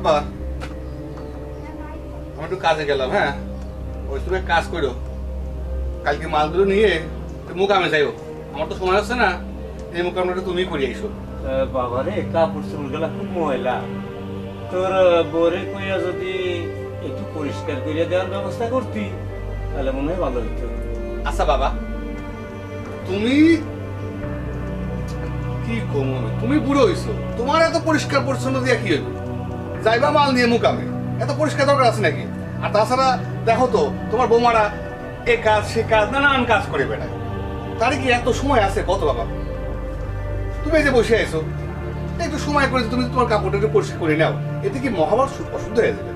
আব্বা আমি একটু কাজে গেলাম, হ্যাঁ ওই তুমি এক কাজ করো, কালকে মালগুলো নিয়ে মুকামে যাইও। আমার তো সময় হচ্ছে না, এই মুকামটা তুমি করে আইসো। বাবারে কাপড় চোপড় গুলা খুব ময়লা, তোর বোরে কইয়া যদি একটু পরিষ্কার করে দেওয়ার ব্যবস্থা করতি তাহলে মনে হয় ভালো হইতো। আচ্ছা বাবা, তুমি কি কমো, তুমি বুড়ো হইছো, তোমার এত পরিষ্কার পরিচ্ছন্ন দিয়ে কি হইবে? যাইবা মাল নিয়ে মুকামে, এত পরিষ্কার দরকার আছে নাকি? আর তাছাড়া দেখো তো তোমার বৌমারা এ কাজ সে কাজ নানান কাজ করে বেড়ায়, তার কি এত সময় আছে কত বাবা? তুমি এই যে বসে আছো, একটু সময় করে তুমি তোমার কাপড়টা একটু পরিষ্কার করে নাও, এতে কি মহাভারত অশুদ্ধ হয়ে যাবে।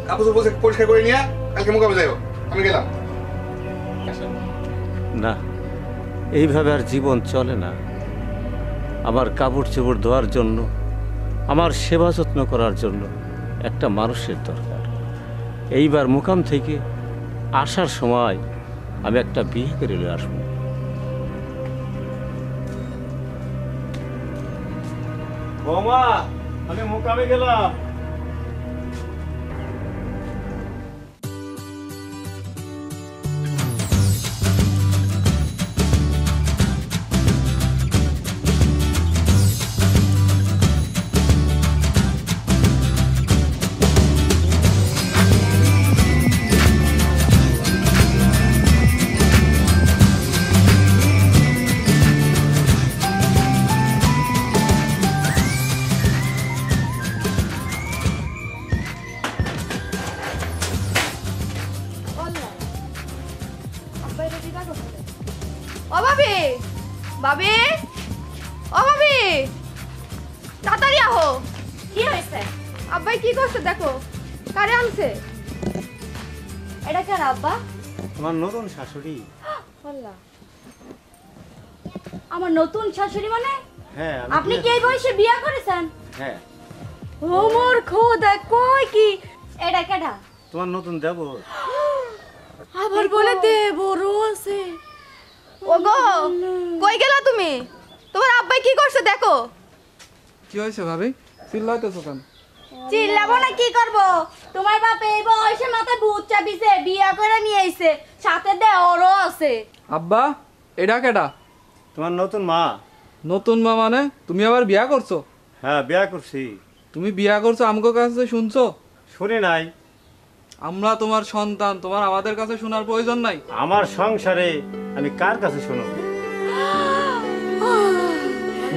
কাপড় পরিষ্কার করে নিয়ে কালকে মুকামে যাইও, আমি গেলাম। না, এইভাবে আর জীবন চলে না। আমার কাপড় চোপড় ধোয়ার জন্য, আমার সেবা যত্ন করার জন্য একটা মানুষের দরকার। এইবার মুকাম থেকে আসার সময় আমি একটা বিয়ে করে নিয়ে আসবো। বৌমা, আমি মুকামে গেলাম। ও ভাবি, ভাবি, ও ভাবি, তাড়াতাড়ি আহো। কি হয়েছে? আব্বাই কি করছে দেখো, কারে আনছে? এটা কেন আব্বা? আমার নতুন শাশুড়ি। আল্লাহ, আমার নতুন শাশুড়ি মানে? হ্যাঁ, আপনি কি এই বয়সে বিয়ে করেছেন? হ্যাঁ। ও মোর খোদা, কই কি? এটা কেডা? তোমার নতুন দেবর। আবার বলে দেবরও আছে। ওগো, কই গেলা তুমি? তোমার আব্বাই কি করছে দেখো। কি হয়েছে ভাবি, চিল্লাইতেছো কেন? চিল্লাবো না কি করব? তোমার বাপ এই বয়সে মাথায় ভূত চাপিছে, বিয়ে করে নিয়ে আইছে, সাথে দেওরও আছে। আব্বা, এটা কেডা? তোমার নতুন মা। নতুন মা মানে? তুমি আবার বিয়া করছো? হ্যাঁ, বিয়ে করছি। তুমি বিয়া করছো আমগো কাছে শুনছো? শুনি নাই। আমরা তোমার সন্তান, তোমার আমাদের কাছে শোনার প্রয়োজন নাই। আমার সংসারে আমি কার কাছে শুনবো?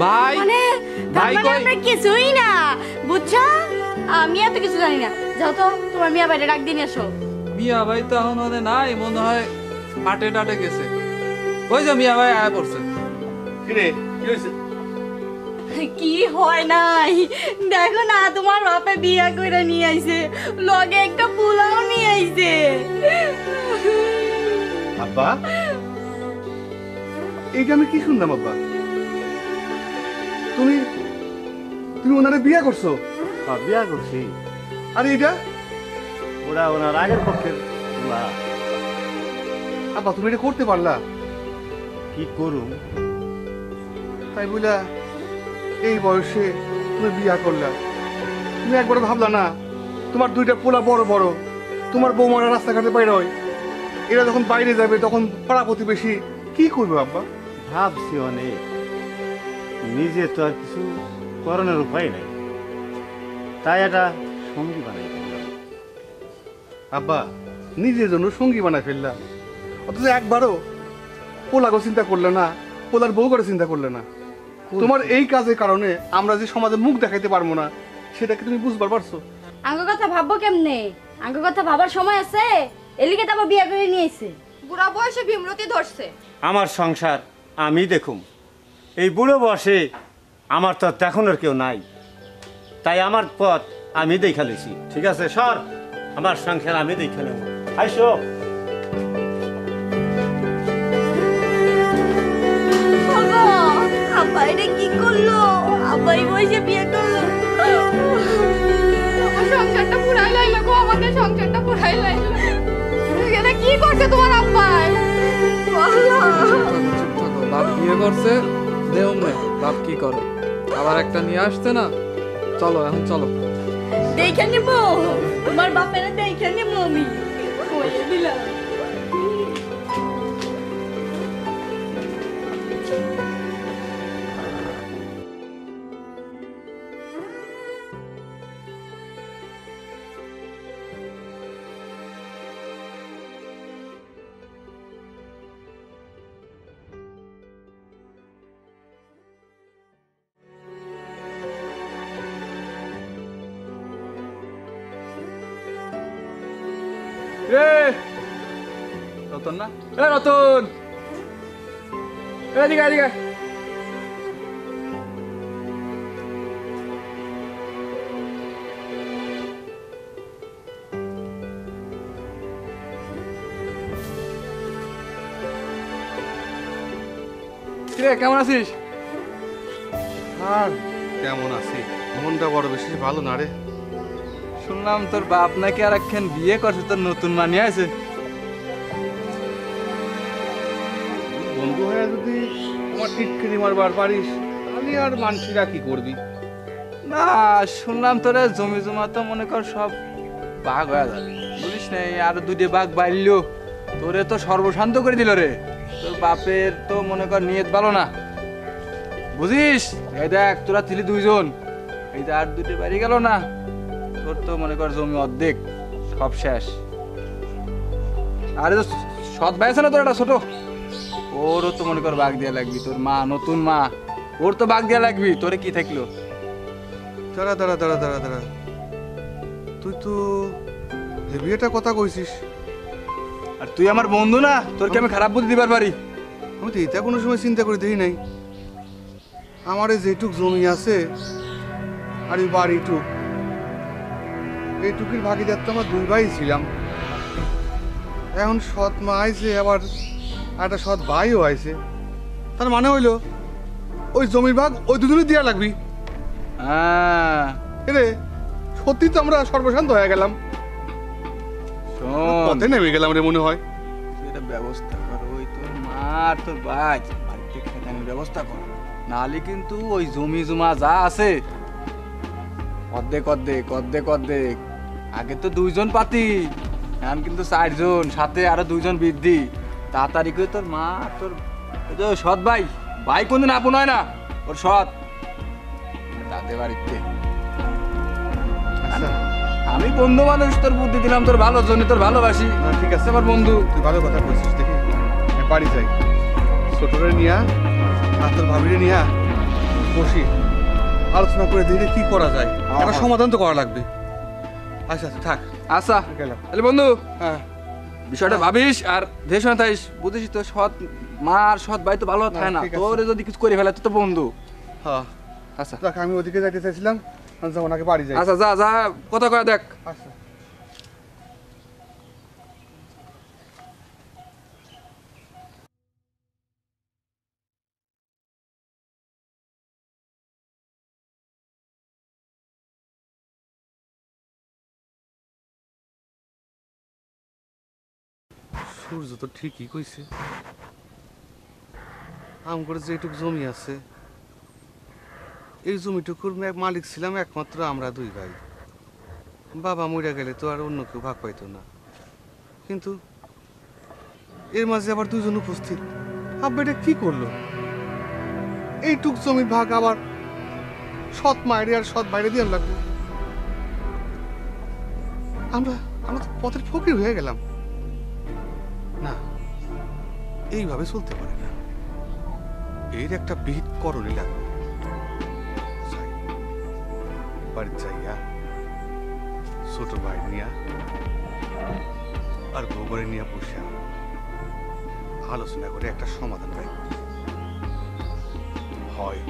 ভাই, মানে ভাই কই? আমরা কিছুই না, বুঝছো? আমি এত কিছু জানি না। যাও তো, তোমার মিয়া বাইরে ডাক দিয়ে এসো। মিয়া ভাই তো এখন মানে নাই, মনে হয় হাটে টাটে গেছে। ওই যে মিয়া ভাই আয়া পড়ছে। কিরে কি হয়েছে? কি হয় নাই দেখো না, তোমার বাপে বিয়ে করে নিয়ে আইছে, লগে একটা পোলাও নিয়ে আইছে। আব্বা, এইটা আমি কি শুনলাম আব্বা? তুমি তুমি ওনারে বিয়ে করছো? হ্যাঁ, বিয়ে করছি। আর এইটা? ওরা ওনার আগের পক্ষের পোলা। আব্বা তুমি এটা করতে পারলা? কি করুম? তাই বুঝলা এই বয়সে তুমি বিয়া করলা? তুমি একবার ভাবলা না তোমার দুইটা পোলা বড় বড়, তোমার বৌমারা রাস্তাঘাটে বাইরে হয়, এরা যখন বাইরে যাবে তখন পাড়া প্রতিবেশী কি করবে আব্বা? ভাবছি অনেক, নিজে তো আর কিছু করণের উপায় নাই, তাই এটা সঙ্গী বানাই ফেললাম। আব্বা নিজের জন্য সঙ্গী বানায় ফেললা, অথচ একবারও পোলাগো চিন্তা করলে না, পোলার বউ করে চিন্তা করলে না। তোমার এই কাজের কারণে আমরা যে সমাজে মুখ দেখাইতে পারবো না, সেটা কি তুমি বুঝবার পারছো? আঙ্গ কথা ভাববো কেমনে? আঙ্গ কথা ভাবার সময় আছে? এলিকে তো আমার বিয়ে করে নিয়ে আইছে। বুড়া বয়সে ভীমরতি ধরছে। আমার সংসার আমি দেখুম, এই বুড়ো বয়সে আমার তো দেখানোর কেউ নাই, তাই আমার পথ আমি দেখা লইছি। ঠিক আছে সর, আমার সংসার আমি দেখে নেব। আইসো। আব্বা এটা কি করলো? আব্বা এই বয়সে বিয়ে করলো। আমার সংসারটা পুরাই লাইলো গো, আমাদের সংসারটা পুরাই লাইলো। এটা কি করছে তোমার আব্বাই? আল্লাহ, চুপ থাকো, বাপ বিয়ে করছে, দেও নে বাপ কি করে। আবার একটা নিয়ে আসতে না। চলো এখন চলো। দেখে নিব তোমার বাপের, দেখে নিব আমি কইয়ে দিলাম। রতন না, রতন, এদিকে এদিকে। কিরে কেমন আছিস? আর কেমন আছি, মনটা বড় বেশি ভালো না রে। শুনলাম তোর বাপ নাকি আর একখান বিয়ে করছে, তোর নতুন মা নিয়ে আছে। বন্ধু হয়ে যদি আমার টিটকিরি মারবার পারিস তাহলে আর মানসিরা কি করবি? না শুনলাম তোরা জমি জমা তো মনে কর সব বাঘ হয়ে যাবে, বুঝিস না? আর দুটো বাঘ বাইরলো, তোরে তো সর্বশান্ত করে দিল রে। তোর বাপের তো মনে কর নিয়ত ভালো না, বুঝিস? এই দেখ তোরা তিলি দুইজন, এই যে আর দুটো বাড়ি গেল না, তোর তো মনে কর জমি অর্ধেক সব শেষ। আরে তো সৎ ভাই আছে না তোর একটা ছোট, ওরও তো মনে কর বাঘ দেওয়া লাগবি। তোর মা নতুন মা, ওর তো বাঘ দেওয়া লাগবি। তোরে কি থাকলো? দাঁড়া দাঁড়া দাঁড়া দাঁড়া দাঁড়া, তুই তো এ বিয়েটা কথা কইছিস। আর তুই আমার বন্ধু না, তোর কি আমি খারাপ বুদ্ধি দিবার পারি? আমি তো এটা কোনো সময় চিন্তা করে দেখি নাই। আমার এই যেটুক জমি আছে আর এই বাড়িটুক, এইটুকির ভাগিদার তো আমরা দুই ভাই ছিলাম। এখন সৎ মা আইছে, আবার একটা সৎ ভাইও আইছে, তার মানে হইলো ওই জমির ভাগ ওই দুজনে দিয়া লাগবি। হ্যাঁ রে সত্যি তো আমরা সর্বশান্ত হয়ে গেলাম, শোন, পথে নেমে গেলাম রে মনে হয়। তুই একটা ব্যবস্থা কর, ওই তোর মা আর তোর ভাই বাড়িতে খেতানোর ব্যবস্থা কর, নাহলে কিন্তু ওই জমি জমা যা আছে অর্ধেক অর্ধেক অর্ধেক অর্ধেক। আগে তো দুইজন পাতি, এখন কিন্তু চারজন, সাথে আরো দুইজন বৃদ্ধি। তাড়াতাড়ি করে তোর মা আর তোর ওই যে সৎ ভাই, ভাই কোনদিন আপন হয় না, ওর সৎ তাদের বাড়িতে। আচ্ছা আমি বন্ধু মানুষ, তোর বুদ্ধি দিলাম তোর ভালোর জন্য, তোর ভালোবাসি। না, ঠিক আছে আমার বন্ধু। তুই ভালো কথা বলছিস। দেখি আমি বাড়ি যাই, ছোটরে নিয়া আর তোর ভাবিরে নিয়া বসি, আলোচনা করে দিলে কি করা যায়, একটা সমাধান তো করা লাগবে। আচ্ছা আচ্ছা থাক, আচ্ছা গেলাম। তাহলে বন্ধু হ্যাঁ বিষয়টা ভাবিস আর দেশ না থাইস, বুঝিস তো সৎ মা আর সৎ ভাই তো ভালো থাকে না, ঠিক আছে। তোরে যদি কিছু করে ফেলে তুই তো বন্ধু। হ্যাঁ আচ্ছা দেখ, আমি ওদিকে যাইতে চাইছিলাম, আমি যাবো নাকি বাড়ি যাই। আচ্ছা যা যা কথা কয়া দেখ। আচ্ছা সূর্য তো ঠিকই কইছে, আম করে যেটুক জমি আছে এই জমিটুকুর মালিক ছিলাম একমাত্র আমরা দুই ভাই। বাবা মরে গেলে তো আর অন্য কেউ ভাগ পাইতো না, কিন্তু এর মাঝে আবার দুজন উপস্থিত। আব্বা এটা কি করলো? এইটুক জমির ভাগ আবার সৎ মায়ের আর সৎ বাইরে দিয়ে লাগলো। আমরা আমরা তো পথের ফকির হয়ে গেলাম না, এইভাবে চলতে পারে না, এর একটা বিহিত করণই লাগবে। বাড়ি যাইয়া ছোট ভাই নিয়া আর গোবরে নিয়ে বসে আলোচনা করে একটা সমাধান পাই। হয়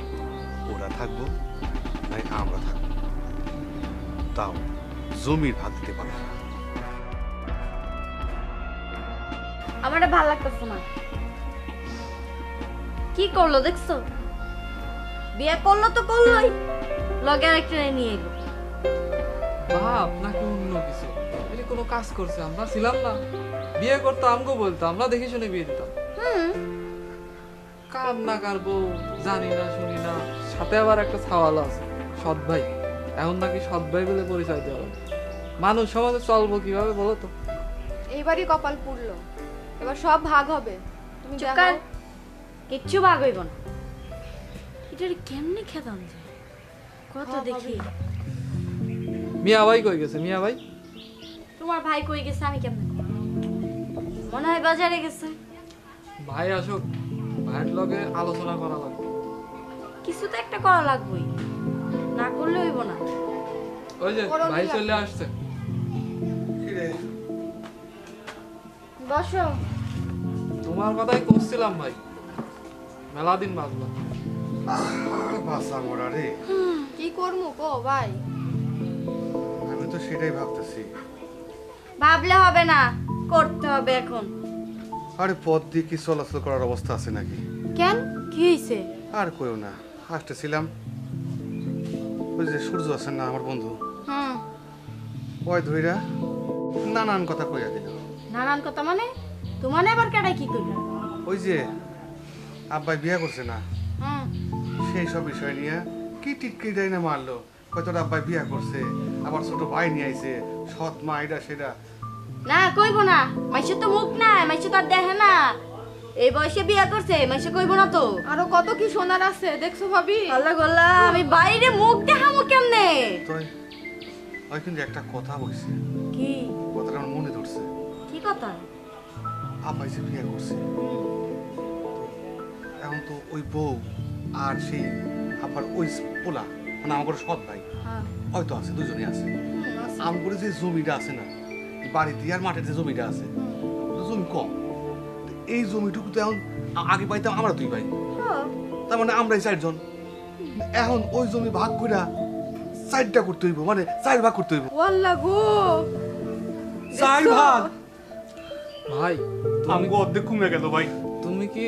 ওরা থাকবো নাই আমরা থাকবো, তাও জমির ভাগ দিতে পারবো না। আমার ভালো লাগতেছে না। কি করলো দেখছো? বিয়ে করলো তো করলোই, লগে আরেকটা নিয়ে এলো। বাপ নাকি অন্য কিছু, এটা কোনো কাজ করছে? আমরা ছিলাম না, বিয়ে করতে আমগো বলতো, আমরা দেখে শুনে বিয়ে দিতাম। কার না কার বউ জানি না শুনি না, সাথে আবার একটা ছাওয়ালা আছে সৎ ভাই। এখন নাকি সৎ ভাই বলে পরিচয় দেওয়া হবে। মানুষ সমাজে চলবো কিভাবে বলো তো? এইবারই কপাল পুড়লো, এবার সব ভাগ হবে। তুমি চুপ দেখো। কর, কিচ্ছু ভাগ হইব না। এটার কেমনে খেতাম যায় কত দেখি। মিয়া ভাই কই গেছে? মিয়া ভাই তোমার ভাই কই গেছে আমি কেমনে কই? মনে হয় বাজারে গেছে। ভাই আসুক, ভাইয়ের লগে আলোচনা করা লাগবে। কিছু তো একটা করা লাগবেই, না করলে হইব না। ওই যে করণই ভাই লাগবে। চলে আসছে। কি রে বসো। তোমার কথাই করছিলাম ভাই, মেলা দিন বাঁচলাম। বাসা মরা রে, কি করমু গো ভাই? আমি তো সেটাই ভাবতেছি। ভাবলে হবে না, করতে হবে এখন। আরে পথ দিয়ে কি চলাচল করার অবস্থা আছে নাকি? কেন, কি হইছে? আর কইও না, আসতেছিলাম, ওই যে সূর্য আছেন না আমার বন্ধু, হুম। ওই ধইরা নানান কথা কইয়া দিল। নানান কথা মানে? তোমার আবার কেডাই কি কইলো? ওই যে আব্বাই বিয়া করছে না, হুম। সেই সব বিষয় নিয়ে কি টিটকি দেয় না মারলো। হয়তো আব্বাই বিয়া করছে, আবার ছোট ভাই নিয়ে আইছে, সৎ মা এটা সেটা। না কইব না, মাইসে তো মুখ নাই, মাইসে তো আর দেখে না। এই বয়সে বিয়া করছে, মাইসে কইব না তো। আরো কত কি শোনার আছে, দেখছো ভাবি? আল্লাহ গোল্লা, আমি বাইরে মুখ দেখামু কেমনে? তো ওই কিন্তু একটা কথা বলছে, কি কথাটা আমার মনে ধরছে। কি কথা? আব্বাই যে বিয়া করছে, এখন তো ওই বউ আর সেই আবার ওই পোলা, মানে আমার সৎ ভাই হ্যাঁ। হয়তো আছে, দুজনেই আছে। আমগুলো যে জমিটা আছে না, বাড়িতে আর মাঠের যে জমিটা আছে, ওটা জমি কম। তো এই জমিটুকু তো এখন আগে পাইতাম আমরা দুই ভাই, তার মানে আমরাই চারজন। এখন ওই জমি ভাগ কইরা চারটা করতে হইব, মানে চার ভাগ করতে হইব। ওয়াল্লা গো, চার ভাগ ভাই আমগো অর্ধেক কমে গেল ভাই। তুমি কি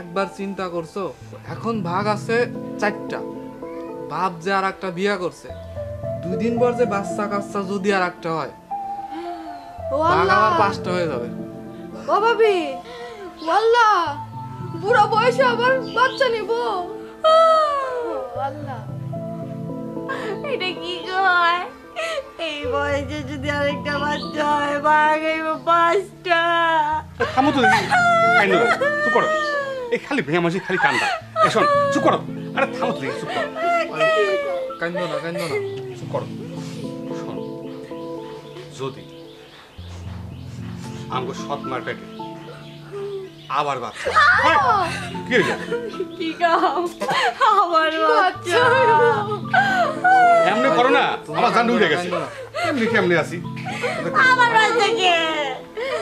একবার চিন্তা করছো? এখন ভাগ আছে 4টা। বাপ যে আর একটা বিয়া করছে, 2 দিন পর যে বাচ্চা কাচ্চা যদি আর একটা হয়, ভাগ আবার 5টা হয়ে যাবে। ও ভাবি, ওয়াল্লা বুড়ো বয়সে আবার বাচ্চা নিব। ওয়াল্লা, এটা কি কয়? এই বয়সে যদি আরেকটা বাচ্চা হয়, ভাগ হইব 5টা। থামো তো দেখি, কাইন্দ চুপ করো, এই খালি ভেঙে মাঝে খালি কান্দা। এই শোন, চুপ করো, আরে থামো তো দেখি, চুপ করো, কান্দো না, কান্দো না। চুপ করো। শোন, যদি আমগো সৎ মার পেটে আবার বাচ্চা, কি হইলো? কি গাও আমার বাচ্চা? এমনি করো না, আমার জান উড়ে গেছে। কান্দো না। এমনি কেমনি আছি? আমার বাচ্চা কে?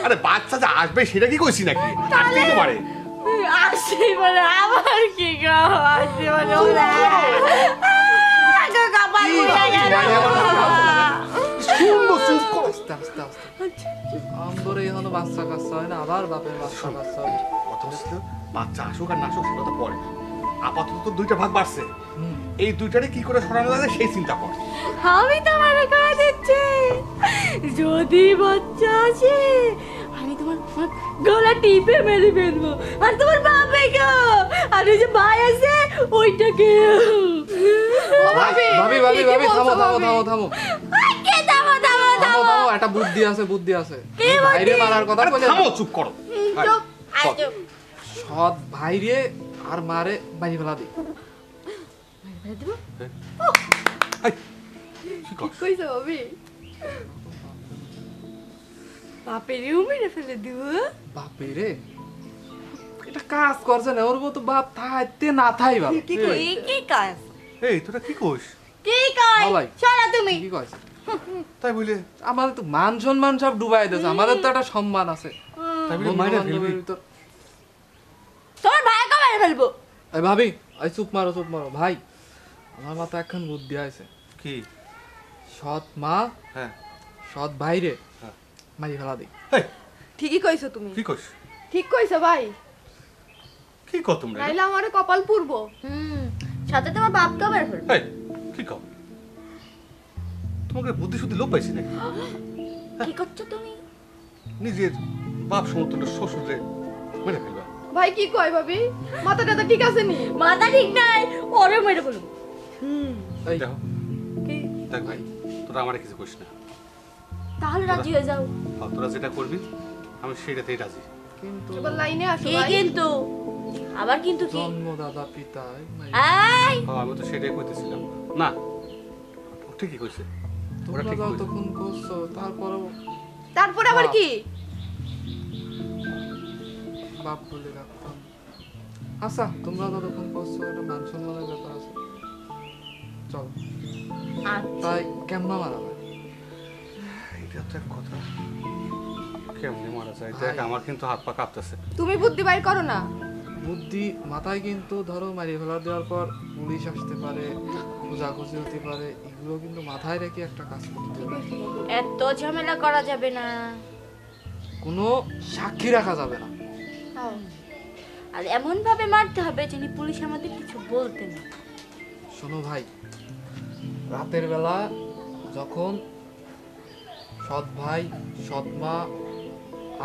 আরে বাচ্চা যে আসবে সেটা কি কইছি নাকি? আসতেই তো পারে। আসি বলে আবার কি গাও? আসি বলে ওরা আগে কাপাল উঠে গেল। শুনবো, চুপ করো। আস্তে আস্তে আস্তে আমগরে এখনো বাচ্চা কাচ্চা হয় না, আবার বাপের বাচ্চা কাচ্চা হবে। কথা হচ্ছে তো, বাচ্চা আসুক আর না আসুক সেটা তো পরে। আপাতত তো 2টা ভাগ বাড়ছে, এই 2টারে কি করে সরানো যায় সেই চিন্তা কর। আমি তোমার কয়ে দিচ্ছি, যদি বাচ্চা আসে আমি তোমার গলা টিপে মেরে ফেলবো। আর তোমার বাপে গো, আর ওই যে ভাই আছে ওইটাকে। ও ভাবি, ভাবি ভাবি কি ভাবি, বলছো থামো থামো ভাবি? থামো থামো কে থামো থামো থামো থামো। থামো, একটা বুদ্ধি আছে, বুদ্ধি আছে। কি ভাইরে বুদ্ধি? মারার কথা আরে কইলে থামো, চুপ করো। চুপ, আয় চুপ। সৎ ভাইরে আর মারে বাড়ি ফেলা দি। এই, কি কর? কি কইছো ভাবি? বাপেরেও মেরে ফেলে দিব। বাপে রে, এটা কাজ করছে না, ওর তো বাপ থাইতে না থাই বাপ। কি কাজ? এই তোরা কি কইস? কি কয়? হ্যাঁ ভাই। সরা তুমি। কি কইছে? তাই বলে আমাদের তো মান সম্মান সব ডুবাই দিয়েছে, আমাদের তো একটা সম্মান আছে। তাই বলে মাইরা ফেলবি? বন্ধু-বান্ধবের ভিতর। তোমার ভাইকে মেরে ফেলবো। এই ভাবি, এই চুপ মারো চুপ মারো ভাই, আমার মাথায় এখন বুদ্ধি আছে। কি? সৎ মা হ্যাঁ, সৎ ভাইরে হ্যাঁ। মারি ফেলা দি। এই, ঠিকই কইছো তুমি, কি কইস? ঠিক কইছো ভাই। কি কর তোমরা? নাইলে আমারে কপাল পুরবো। সাথে তোমার বাপকে মেরে ফেলবো। এই, কি কর? তোমাকে বুদ্ধি শুদ্ধি লোপ পাইছি নাকি? কি করছো তুমি? নিজের বাপ সমতুল্য শ্বশুরে মেরে ফেলবা। ভাই কি কয় ভাবি? মাথা টাথা ঠিক আছে নি? মাথা ঠিক নাই, ওরে মেরে বলুন। এই দেখো দেখ ভাই, তোরা আমার কিছু করিস না। তাহলে রাজি হয়ে যাও। তোরা যেটা করবি আমি সেটাতেই রাজি। কিন্তু এবার লাইনে আসো কি ভাই। কিন্তু আবার কিন্তু কি? জন্মদাতা পিতা এই আমি তো সেটাই কইতেছিলাম। না ও ঠিকই কইছে, ওরা তোমরা ঠিক কইছে। যতক্ষণ করছো তারপরেও তারপর আবার কি? বাপ বলে রাখতাম। আচ্ছা তোমরা যতক্ষণ করছো এটা মান সম্মানের ব্যাপার আছে। চলো তাই কেমন মারা যায়? এটা তো এক কথা, কেমনে মারা যায় দেখ, আমার কিন্তু হাত পা কাঁপতেছে। তুমি বুদ্ধি বাইর করো না। বুদ্ধি মাথায় কিন্তু ধরো মারিয়ে ফেলা দেওয়ার পর পুলিশ আসতে পারে, খোঁজাখুঁজি হতে পারে, এগুলো কিন্তু মাথায় রেখে একটা কাজ করতে হবে। এত ঝামেলা করা যাবে না। কোনো সাক্ষী রাখা যাবে না। আর এমন ভাবে মারতে হবে যেন পুলিশ আমাদের কিছু বলতে না। শোনো ভাই, রাতের বেলা যখন সৎ ভাই সৎ মা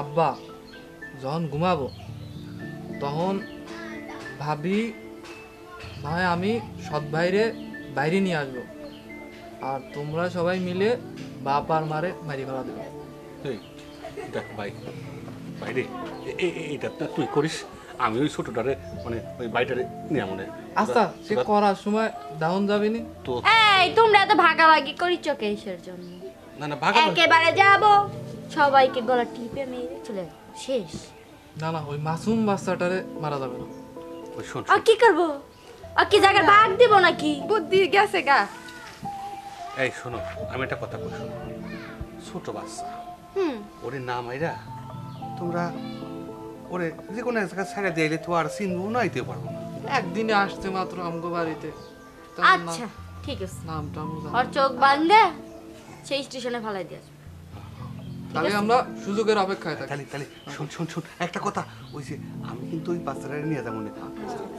আব্বা যখন ঘুমাবো তখন ভাবি ভাই আমি সৎ ভাইরে বাইরে নিয়ে আসবো, আর তোমরা সবাই মিলে বাপ আর মারে মারি ফেলা দেবে। এই দেখ ভাই, বাইরে এইটা তুই করিস, আমি ওই ছোটটারে মানে ওই বাইটারে নিয়ে মনে। আচ্ছা সে করার সময় ডাউন যাবে নি তো এই তোমরা এত ভাগাভাগি করিচ্ছ কিসের জন্য? না না ভাগা একেবারে যাবো, সবাইকে গলা টিপে মেরে চলে যাবো, শেষ। না না ওই মাসুম বাচ্চাটারে মারা যাবে না। ওই শোন আর কি করবো? আর কি জায়গায় ভাগ দিব নাকি? বুদ্ধি গেছে গা। এই শোনো, আমি একটা কথা কই, শোনো, ছোট বাচ্চা ওরে না মাইরা তোমরা ওরে যে কোনো এক জায়গায় ছেড়ে দিলে তো আর চিনবো না, আইতে পারবো না। একদিনে আসছে মাত্র আমগো বাড়িতে, তার আচ্ছা ঠিক আছে, নামটা আর চোখ বাঁধলে সেই স্টেশনে ফালাই দিয়ে আসবে। তাহলে আমরা সুযোগের অপেক্ষায় থাকি। তাহলে তাহলে শোন শোন শোন একটা কথা, ওই যে আমি কিন্তু ওই বাচ্চাটারে নিয়ে যাবো না,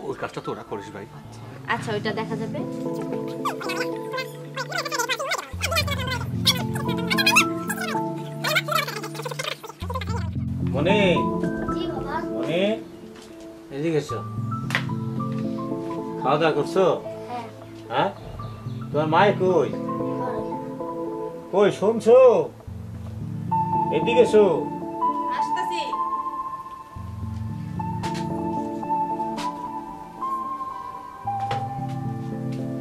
ওই কাজটা তোরা করিস ভাই। আচ্ছা ওইটা দেখা যাবে। মনে মনে এদিকে এসো। খাওয়া দাওয়া করছো? হ্যাঁ, তোমার মায় কই? কই শুনছো? এদিকে এসো। আসতেছি।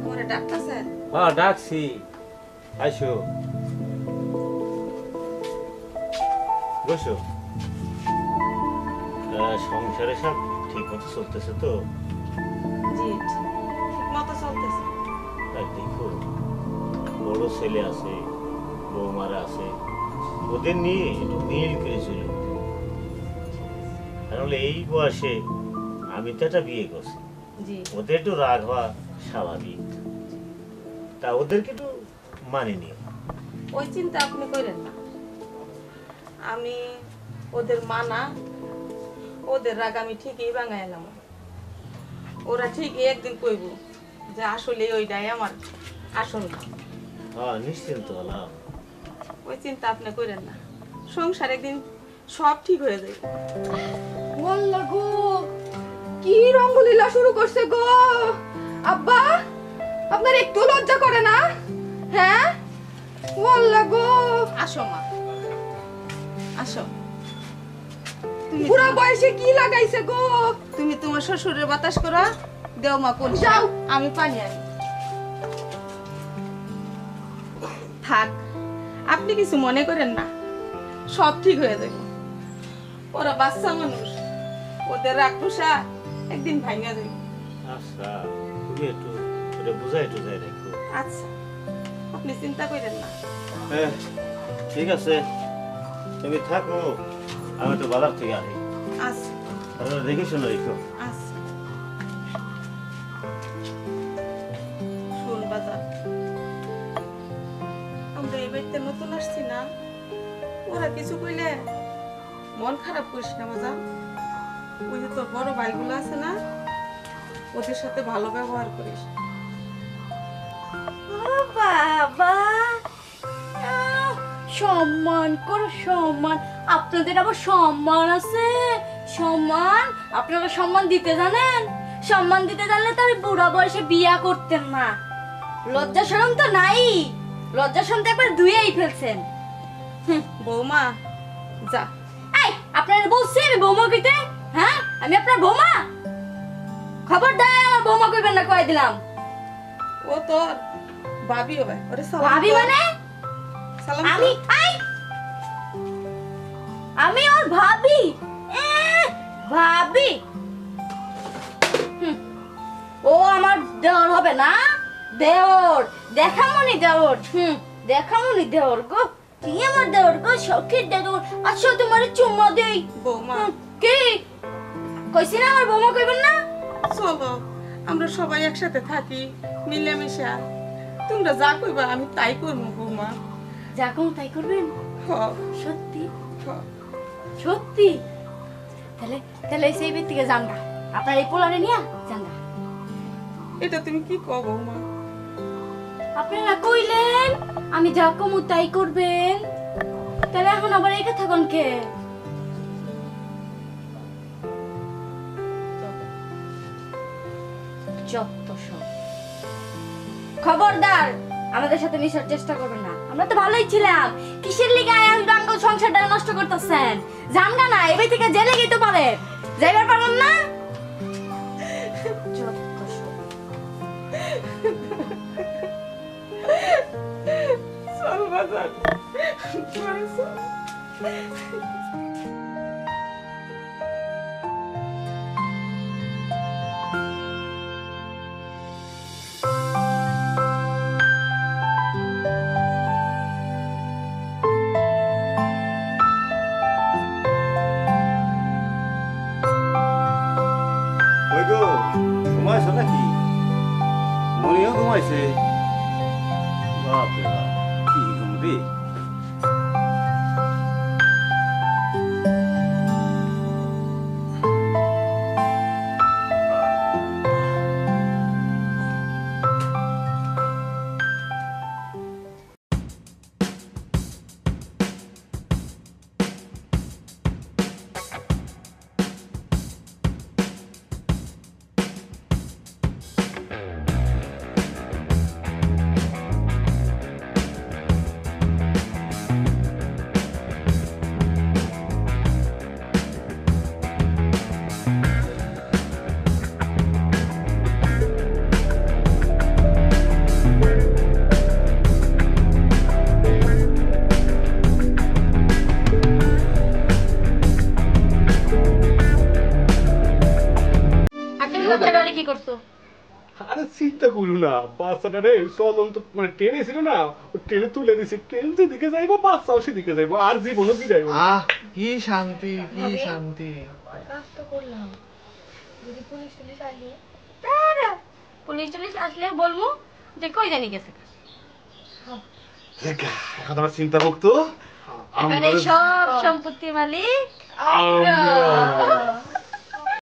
ওরে ডাকতাছে। হ্যাঁ ডাকছি, আইসো বসো। সংসারে সব ঠিক মতো চলতেছে তো? জি ঠিকমতো চলতেছে। আর দেখো, বড় ছেলে আছে, বৌমারা আছে, ওদের নিয়ে একটু মিল করে চলে। তাহলে এই বয়সে আমি তো একটা বিয়ে করছি, জি ওদের একটু রাগ হওয়া স্বাভাবিক, তা ওদেরকে একটু মানে নিও। ওই চিন্তা আপনি করেন না। আমি ওদের মানা, ওদের রাগ আমি ঠিকই ভাঙাই এলাম। ওরা ঠিকই একদিন কইব যে আসলে ওইটাই আমার আসল না। হ্যাঁ নিশ্চিন্ত হলাম। ওই চিন্তা আপনি করেন না, সংসার একদিন সব ঠিক হয়ে যাবে। বললা গো, কি রঙ্গলীলা শুরু করছে গো। আব্বা, আপনার একটু লজ্জা করে না? হ্যাঁ বললা গো। আসো মা, আসো। বুড়া বয়সে কি লাগাইছে গো? তুমি তোমার শ্বশুরের বাতাস করা দেও মা, কোন যাও। আমি পানি আনি। থাক, আপনি কিছু মনে করেন না, সব ঠিক হয়ে যাবে। ওরা বাচ্চা মানুষ, ওদের রাক্ষসা একদিন ভাঙা যাবে। আচ্ছা তুমি একটু এটা বুঝাই টুজাই রাখো। আচ্ছা আপনি চিন্তা করেন না। হ্যাঁ ঠিক আছে, তুমি থাকো, আমি তো বাজার থেকে আসি। আচ্ছা তাহলে দেখে শোনো রেখো। আচ্ছা। শোন বাজার, আমরা এই বাড়িতে নতুন আসছি না, ওরা কিছু কইলে মন খারাপ করিস না বাজার। ওই যে তোর বড় ভাইগুলো আছে না, ওদের সাথে ভালো ব্যবহার করিস। ও বাবা, সম্মান করো সম্মান। আপনাদের আবার সম্মান আছে, সম্মান? আপনারা সম্মান দিতে জানেন? সম্মান দিতে জানলে তো আর বুড়া বয়সে বিয়া করতেন না। লজ্জা শরম তো নাই, লজ্জা শরম তো একবার ধুয়েই ফেলছেন। বৌমা যা। এই আপনারা বলছি আমি বৌমা কইতে? হ্যাঁ আমি আপনার বৌমা? খবরদার আমার বৌমা কইবেন না, কই দিলাম। ও তোর ভাবি হবে। ওরে সালাম ভাবি কর। মানে? সালাম আমি আমি ওর ভাবি? ভাবি? ও আমার দেওর হবে না? দেওর দেখামনি দেওর। দেখামনি দেওর গো, কি আমার দেওর গো, শখের দেওর। আচ্ছা তোমার চুম্মা দেই। বৌমা কি কইছি না আমার বৌমা কইবেন না? চলো আমরা সবাই একসাথে থাকি মিলেমিশা। তোমরা যা কইবা আমি তাই করবো বৌমা। যা কোন তাই করবেন? হ সত্যি? হ। সত্যি? তাহলে তাহলে সেই ব্যক্তিকে জানবা, আপনার এই পোলারে নিয়ে জানবা। এটা তুমি কি কও বৌমা? আপনারা কইলেন আমি যা কমু তাই করবেন, তাহলে এখন আবার এই কথা কোন কে? যত সব খবরদার আমাদের সাথে মিশার চেষ্টা করবেন না। আমরা তো ভালোই ছিলাম, কিসের লিগে আঙ্গল সংসারটা নষ্ট করতেছেন? জানগা না এবার থেকে জেলে গেতে পারে, যাইবার পারলাম না। যত সব। চল বাজার ঘরে চল। ওই গো, ঘুমাইছো নাকি? মনিও ঘুমাইছে? বাপরে বাপ, কি ঘুম রে। কি করছো? আরে চিন্তা করু না, বাচ্চাটা রে চলন্ত মানে ট্রেনে ছিল না, ও ট্রেনে তুলে দিছে। ট্রেন যেদিকে যাইবো বাচ্চাও সেদিকে যাইবো, আর জীবনও কি যাইবো। আহ কি শান্তি, কি শান্তি। কাজ তো করলাম, যদি পুলিশ টুলিশ আসলে পুলিশ টুলিশ আসলে বলবো যে কই জানি গেছে। এখন আমার চিন্তা মুক্ত। এখানে সব সম্পত্তির মালিক আমরা